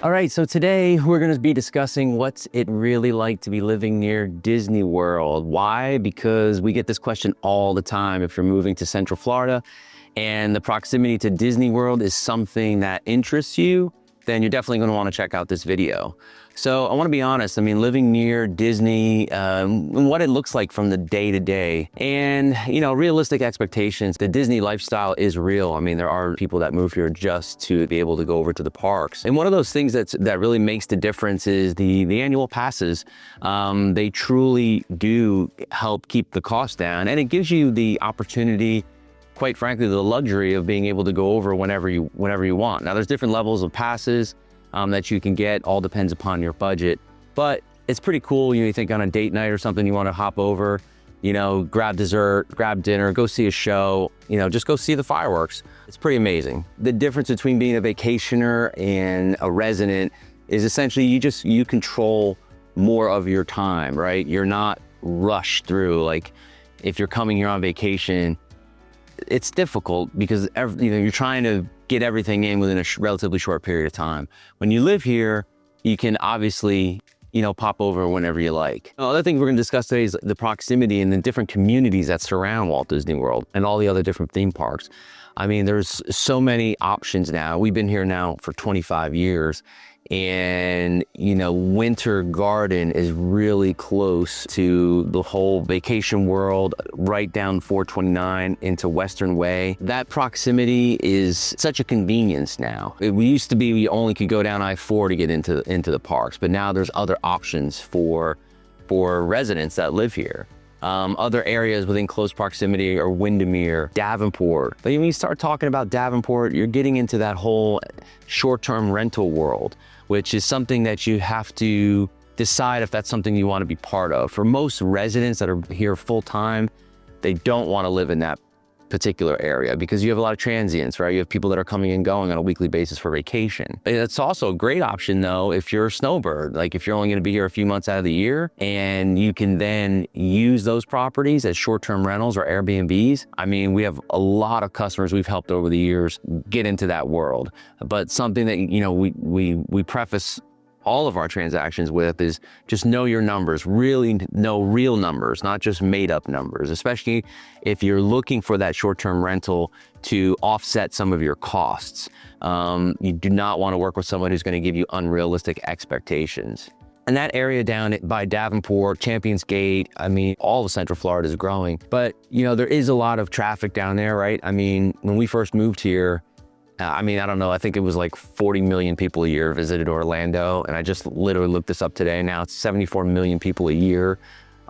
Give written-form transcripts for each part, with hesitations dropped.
All right, so today we're going to be discussing what's it really like to be living near Disney World. Why? Because we get this question all the time if you're moving to Central Florida and the proximity to Disney World is something that interests you, then you're definitely going to want to check out this video. So I want to be honest, I mean, living near Disney, what it looks like from the day to day and, realistic expectations. The Disney lifestyle is real. I mean, there are people that move here just to be able to go over to the parks. And one of those things that really makes the difference is the annual passes. They truly do help keep the cost down, and it gives you the opportunity, quite frankly, the luxury of being able to go over whenever you want. Now, there's different levels of passes that you can get, all depends upon your budget, but it's pretty cool. You think on a date night or something, you want to hop over, grab dessert, grab dinner, go see a show, just go see the fireworks. It's pretty amazing. The difference between being a vacationer and a resident is essentially you control more of your time, right? You're not rushed through. Like if you're coming here on vacation, it's difficult because you're trying to get everything in within a relatively short period of time. When you live here, you can obviously, pop over whenever you like. Another thing we're going to discuss today is the proximity and the different communities that surround Walt Disney World and all the other different theme parks. I mean, there's so many options now. We've been here now for 25 years. And, Winter Garden is really close to the whole vacation world, right down 429 into Western Way. That proximity is such a convenience now. We used to be, we only could go down I-4 to get into the parks, but now there's other options for residents that live here. Other areas within close proximity are Windermere, Davenport. But when you start talking about Davenport, you're getting into that whole short-term rental world, which is something that you have to decide if that's something you want to be part of. For most residents that are here full-time, they don't want to live in that particular area because you have a lot of transients, right? You have people that are coming and going on a weekly basis for vacation. It's also a great option though if you're a snowbird, like if you're only going to be here a few months out of the year and you can then use those properties as short-term rentals or Airbnbs. I mean, we have a lot of customers we've helped over the years get into that world, but something that, we preface all of our transactions with is just know your numbers, really know real numbers, not just made up numbers, especially if you're looking for that short-term rental to offset some of your costs. You do not want to work with someone who's going to give you unrealistic expectations. And that area down by Davenport, Champions Gate, I mean, all of Central Florida is growing, but there is a lot of traffic down there, right? I mean, when we first moved here, I don't know, I think it was like 40 million people a year visited Orlando. And I just literally looked this up today. Now it's 74 million people a year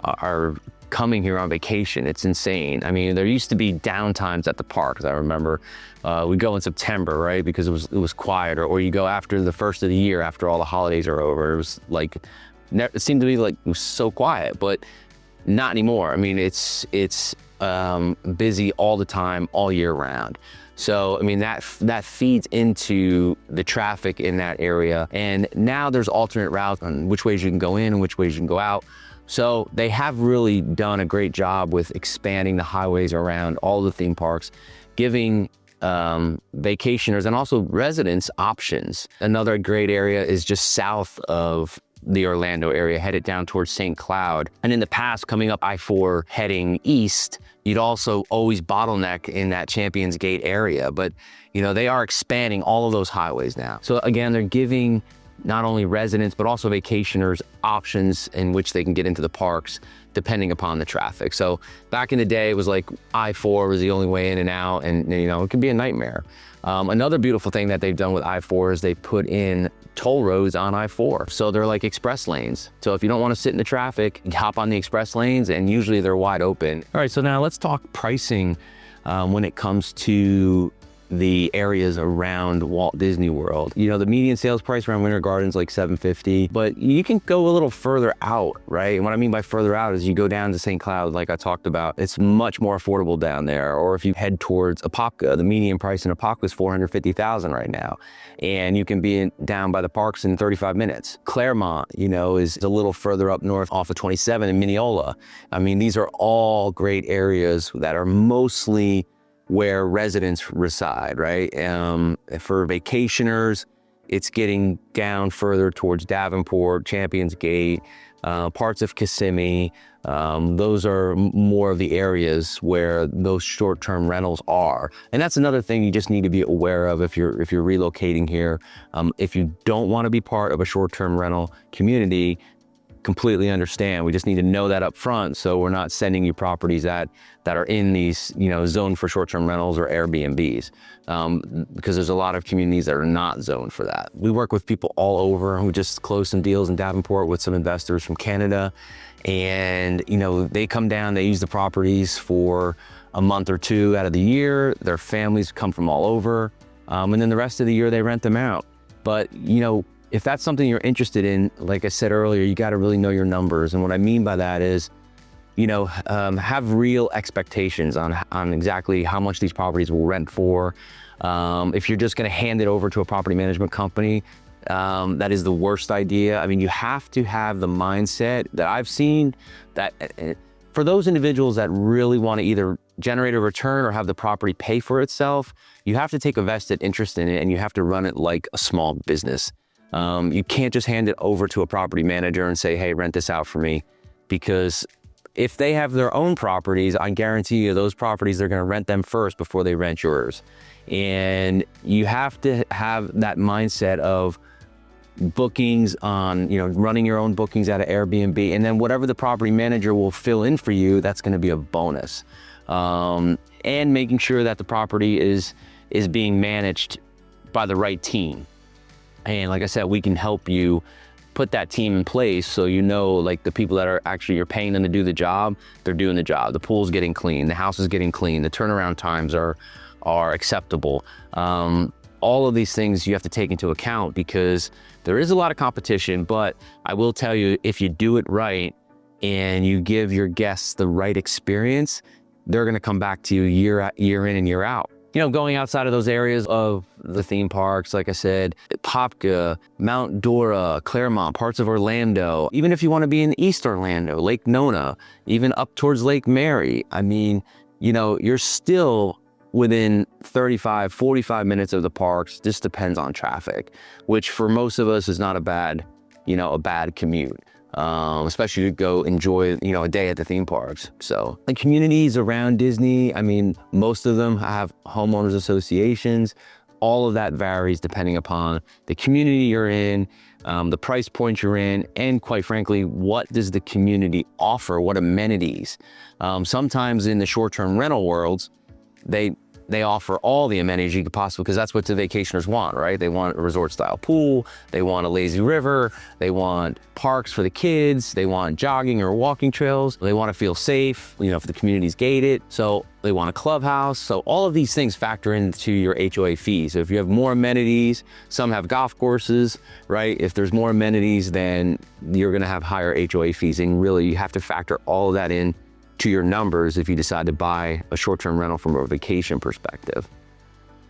are coming here on vacation. It's insane. I mean, there used to be downtimes at the parks. I remember we go in September, right? Because it was quieter, or you go after the first of the year, after all the holidays are over. It was like, it seemed to be like, it was so quiet, but not anymore. I mean, it's busy all the time, all year round. So, I mean, that feeds into the traffic in that area. And now there's alternate routes on which ways you can go in and which ways you can go out. So they have really done a great job with expanding the highways around all the theme parks, giving vacationers and also residents options. Another great area is just south of the Orlando area, headed down towards St. Cloud. And in the past, coming up I-4 heading east, you'd also always bottleneck in that Champions Gate area. But, they are expanding all of those highways now. So again, they're giving not only residents, but also vacationers options in which they can get into the parks depending upon the traffic. So back in the day, it was like I-4 was the only way in and out, and it could be a nightmare. Another beautiful thing that they've done with I-4 is they put in toll roads on I-4. So they're like express lanes. So if you don't want to sit in the traffic, you hop on the express lanes, and usually they're wide open. All right, so now let's talk pricing when it comes to the areas around Walt Disney World. The median sales price around Winter Garden is like $750, but you can go a little further out, right? And what I mean by further out is you go down to St. Cloud, like I talked about, it's much more affordable down there. Or if you head towards Apopka, the median price in Apopka is $450,000 right now. And you can be down by the parks in 35 minutes. Claremont, is a little further up north off of 27 in Mineola. I mean, these are all great areas that are mostly where residents reside, right? For vacationers, it's getting down further towards Davenport, Champions Gate, parts of Kissimmee. Those are more of the areas where those short-term rentals are. And that's another thing you just need to be aware of if you're relocating here. If you don't want to be part of a short-term rental community, completely understand. We just need to know that up front, so we're not sending you properties that are in these, zoned for short-term rentals or Airbnbs, because there's a lot of communities that are not zoned for that. We work with people all over. We just closed some deals in Davenport with some investors from Canada, and they come down, they use the properties for a month or two out of the year. Their families come from all over, and then the rest of the year they rent them out. But if that's something you're interested in, like I said earlier, you got to really know your numbers. And what I mean by that is, have real expectations on exactly how much these properties will rent for. If you're just going to hand it over to a property management company, that is the worst idea. I mean, you have to have the mindset that I've seen that for those individuals that really want to either generate a return or have the property pay for itself, you have to take a vested interest in it, and you have to run it like a small business. You can't just hand it over to a property manager and say, hey, rent this out for me. Because if they have their own properties, I guarantee you those properties, they're going to rent them first before they rent yours. And you have to have that mindset of bookings on, running your own bookings out of Airbnb. And then whatever the property manager will fill in for you, that's going to be a bonus. And making sure that the property is being managed by the right team. And like I said, we can help you put that team in place, so like the people that are actually, you're paying them to do the job, they're doing the job. The pool's getting clean, the house is getting clean, the turnaround times are acceptable. All of these things you have to take into account, because there is a lot of competition. But I will tell you, if you do it right and you give your guests the right experience, they're going to come back to you year in and year out. Going outside of those areas of the theme parks, like I said, Popka, Mount Dora, Claremont, parts of Orlando, even if you want to be in East Orlando, Lake Nona, even up towards Lake Mary, I mean, you're still within 35, 45 minutes of the parks. This depends on traffic, which for most of us is not a bad commute. Especially to go enjoy, a day at the theme parks. So the communities around Disney, I mean, most of them have homeowners associations. All of that varies depending upon the community you're in, the price point you're in, and quite frankly, what does the community offer? What amenities? Sometimes in the short-term rental worlds, they offer all the amenities you could possibly, because that's what the vacationers want, right? They want a resort-style pool, they want a lazy river, they want parks for the kids, they want jogging or walking trails, they want to feel safe, if the community's gated, so they want a clubhouse. So all of these things factor into your HOA fees. So if you have more amenities, some have golf courses, right? If there's more amenities, then you're going to have higher HOA fees, and really you have to factor all of that in to your numbers if you decide to buy a short-term rental from a vacation perspective.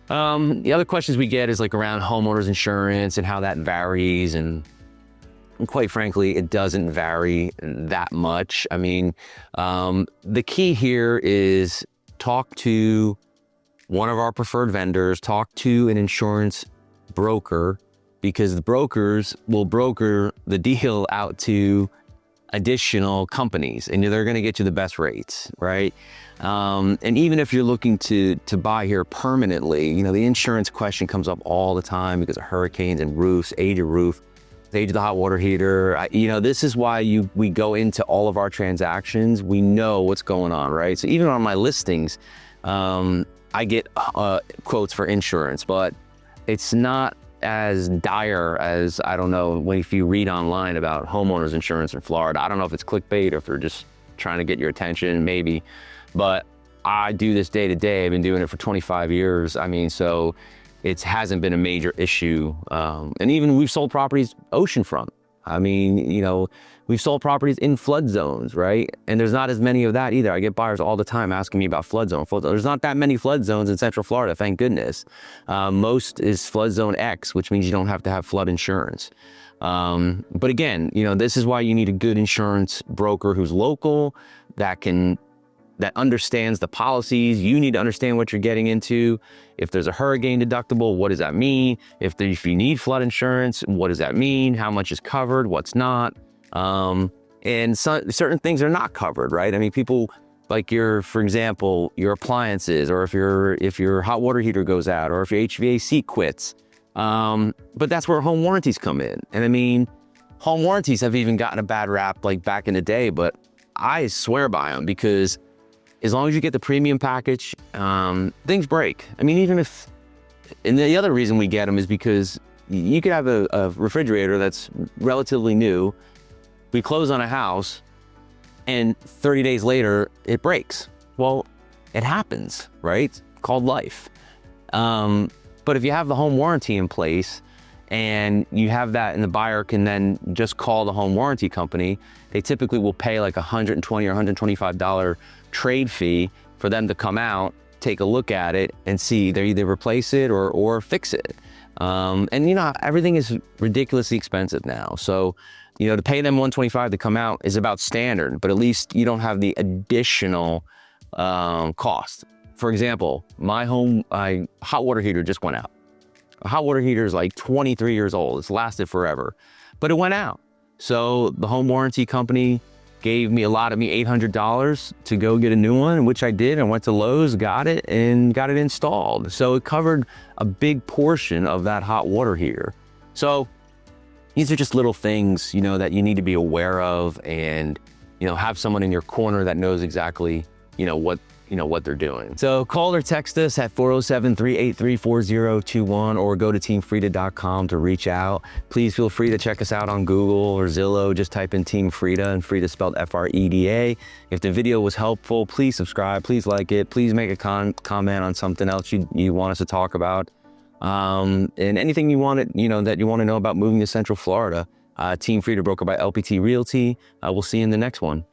The other questions we get is like around homeowners insurance and how that varies, and quite frankly, it doesn't vary that much. I mean, the key here is talk to one of our preferred vendors, talk to an insurance broker, because the brokers will broker the deal out to additional companies, and they're going to get you the best rates, right? And even if you're looking to buy here permanently, the insurance question comes up all the time because of hurricanes and roofs, age of roof, age of the hot water heater. This is why we go into all of our transactions. We know what's going on, right? So even on my listings, I get quotes for insurance, but it's not as dire as, I don't know, if you read online about homeowners insurance in Florida. I don't know if it's clickbait or if they're just trying to get your attention, maybe. But I do this day to day. I've been doing it for 25 years. I mean, so it hasn't been a major issue. And even we've sold properties oceanfront. I mean, we've sold properties in flood zones, right? And there's not as many of that either. I get buyers all the time asking me about flood zone. There's not that many flood zones in Central Florida, thank goodness. Most is flood zone X, which means you don't have to have flood insurance. But again, this is why you need a good insurance broker who's local, that can that understands the policies. You need to understand what you're getting into. If there's a hurricane deductible, what does that mean? If you need flood insurance, what does that mean? How much is covered? What's not? And certain things are not covered, right? I mean, people like for example, your appliances, or if your hot water heater goes out, or if your HVAC quits. But that's where home warranties come in. And I mean, home warranties have even gotten a bad rap like back in the day, but I swear by them, because as long as you get the premium package, things break. I mean, and the other reason we get them is because you could have a refrigerator that's relatively new. We close on a house and 30 days later it breaks. Well, it happens, right? It's called life. But if you have the home warranty in place and you have that, and the buyer can then just call the home warranty company, they typically will pay like $120 or $125 trade fee for them to come out, take a look at it, and see they either replace it or fix it. And you know, everything is ridiculously expensive now. So, you know, to pay them $125 to come out is about standard, but at least you don't have the additional cost. For example, my hot water heater just went out. A hot water heater is like 23 years old. It's lasted forever, but it went out. So the home warranty company allotted me $800 to go get a new one, which I did. I went to Lowe's, got it installed. So it covered a big portion of that hot water heater. So these are just little things, you know, that you need to be aware of, and, you know, have someone in your corner that knows exactly, what they're doing. So call or text us at 407-383-4021, or go to teamfreda.com to reach out. Please feel free to check us out on Google or Zillow. Just type in Team Freda, and Freda spelled F-R-E-D-A. If the video was helpful, please subscribe, please like it, please make a comment on something else you want us to talk about. And anything that you want to know about moving to Central Florida. Team Freda, broker by LPT Realty. We'll see you in the next one.